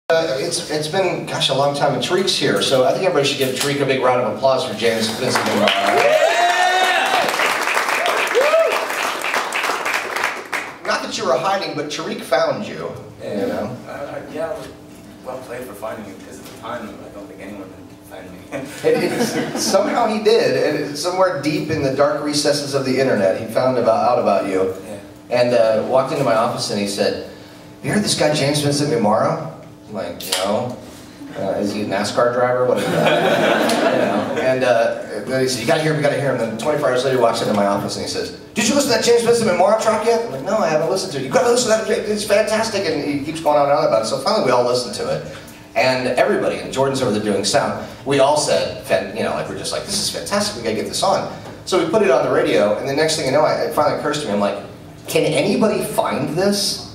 It's been, gosh, a long time, and Tariq's here, so I think everybody should give Tariq a big round of applause for James Vincent McMorrow. Not that you were hiding, but Tariq found you. Yeah, you know? Yeah, well played for finding me, because at the time I don't think anyone had found me. Somehow he did, and somewhere deep in the dark recesses of the internet, he found out about you, and walked into my office and he said, "You heard this guy James Vincent McMorrow?" I'm like, no. Is he a NASCAR driver? What is that? You know? And then he said, "You gotta hear him, you gotta hear him." And then 24 hours later, he walks into my office and he says, "Did you listen to that James Vincent McMorrow track yet?" I'm like, "No, I haven't listened to it." "You gotta listen to that, it's fantastic." And he keeps going on and on about it. So finally we all listened to it. And everybody, and Jordan's over there doing sound, we all said, you know, like, we're just like, "This is fantastic, we gotta get this on." So we put it on the radio, and the next thing you know, it finally occurs to me, I'm like, "Can anybody find this?"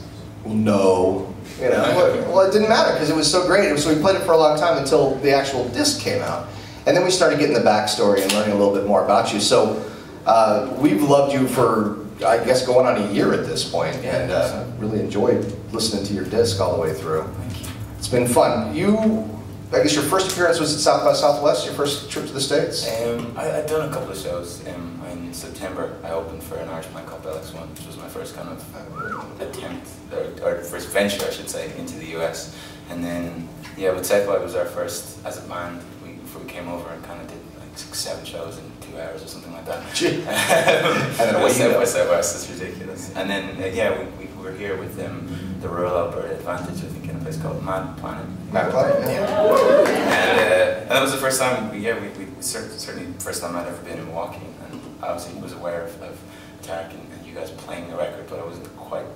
No. You know, well, it didn't matter because it was so great. So we played it for a long time until the actual disc came out. And then we started getting the backstory and learning a little bit more about you. So we've loved you for, I guess, going on a year at this point, and really enjoyed listening to your disc all the way through. It's been fun. I guess your first appearance was at South by Southwest, your first trip to the States? I'd done a couple of shows. In September, I opened for an Irish band called X1, which was my first kind of attempt, or first venture, I should say, into the US. And then, yeah, with South by was our first, as a band, we came over and kind of did like 6-7 shows in 2 hours or something like that. And then away you go. Southwest, it's ridiculous. And then, yeah, we were here with the Rural Alberta Advantage, I think, in a place called Mad Planet. Mad Planet, yeah. And that was the first time, certainly the first time I'd ever been in Milwaukee. And I obviously was aware of Tarek and you guys playing the record, but I wasn't quite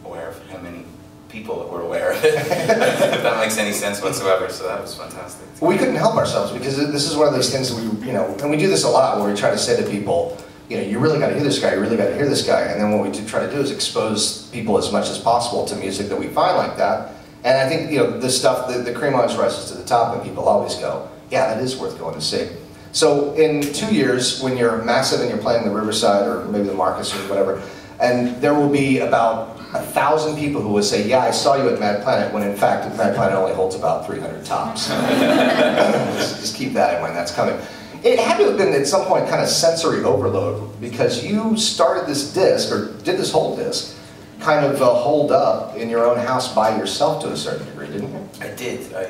aware of how many people were aware of it, if that makes any sense whatsoever, so that was fantastic. We couldn't help ourselves, because this is one of those things that we, you know, and we do this a lot, where we try to say to people, you know, you really got to hear this guy, you really got to hear this guy, and then what we try to do is expose people as much as possible to music that we find like that. And I think, you know, the stuff, the cream always rises to the top, and people always go, yeah, that is worth going to see. So in 2 years, when you're massive and you're playing the Riverside, or maybe the Marcus or whatever, and there will be about 1,000 people who will say, yeah, I saw you at Mad Planet, when in fact Mad Planet only holds about 300 tops. Just keep that in mind, that's coming. It had to have been at some point kind of sensory overload, because you started this disc, or did this whole disc, kind of holed up in your own house by yourself to a certain degree, didn't you? I did. I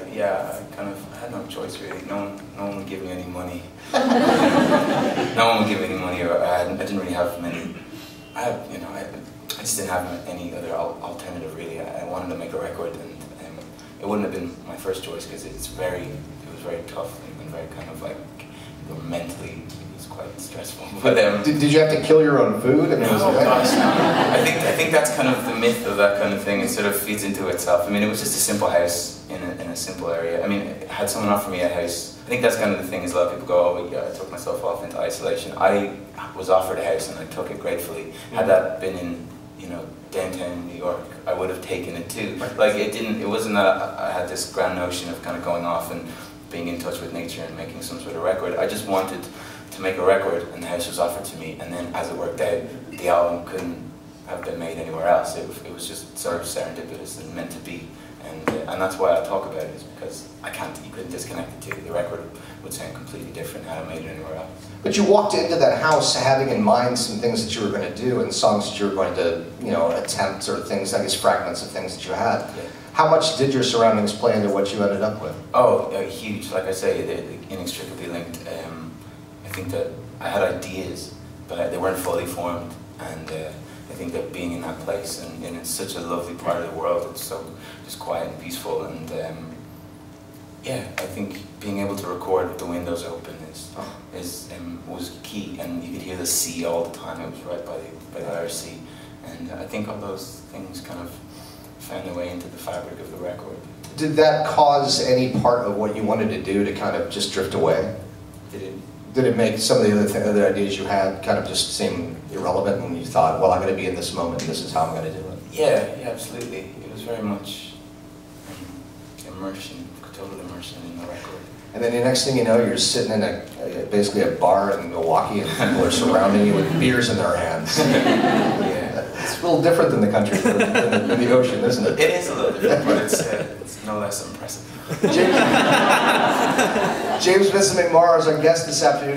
had no choice really. No one would give me any money. No one would give me any money, or I didn't really have many. I just didn't have any other alternative really. I wanted to make a record, and it wouldn't have been my first choice, because it was very tough and very kind of like, mentally, it was quite stressful. But did you have to kill your own food? I mean, oh gosh, no. I think that's kind of the myth of that kind of thing. It sort of feeds into itself. I mean, it was just a simple house in a simple area. I mean, had someone offer me a house, I think that's kind of the thing, is a lot of people go, oh yeah, I took myself off into isolation. I was offered a house and I took it gratefully. Had that been in, you know, downtown New York, I would have taken it too. Like, it wasn't that I had this grand notion of kind of going off and being in touch with nature and making some sort of record. I just wanted to make a record, and the house was offered to me, and then as it worked out, the album couldn't have been made anywhere else. It was just sort of serendipitous and meant to be. And that's why I talk about it, is because you couldn't disconnect the two. The record would sound completely different had I made it anywhere else. But you walked into that house having in mind some things that you were going to do, and songs that you were going to, you know, attempt, or things, I guess, fragments of things that you had. Yeah. How much did your surroundings play into what you ended up with? Oh, huge. Like I say, they're inextricably linked. I think that I had ideas, but they weren't fully formed, and I think that being in that place, and it's such a lovely part of the world, it's so just quiet and peaceful, and yeah, I think being able to record with the windows open was key, and you could hear the sea all the time. It was right by the Irish Sea, and I think all those things kind of found their way into the fabric of the record. Did that cause any part of what you wanted to do to kind of just drift away? Did it make some of the other ideas you had kind of just seem irrelevant when you thought, well, I'm going to be in this moment, and this is how I'm going to do it? Yeah, absolutely. It was very much immersion, total immersion in the record. And then the next thing you know, you're sitting in basically a bar in Milwaukee, and people are surrounding you with beers in their hands. Yeah. It's a little different than the country, than the ocean, isn't it? It is a little different, but it's no less impressive. James Vincent McMorrow is our guest this afternoon.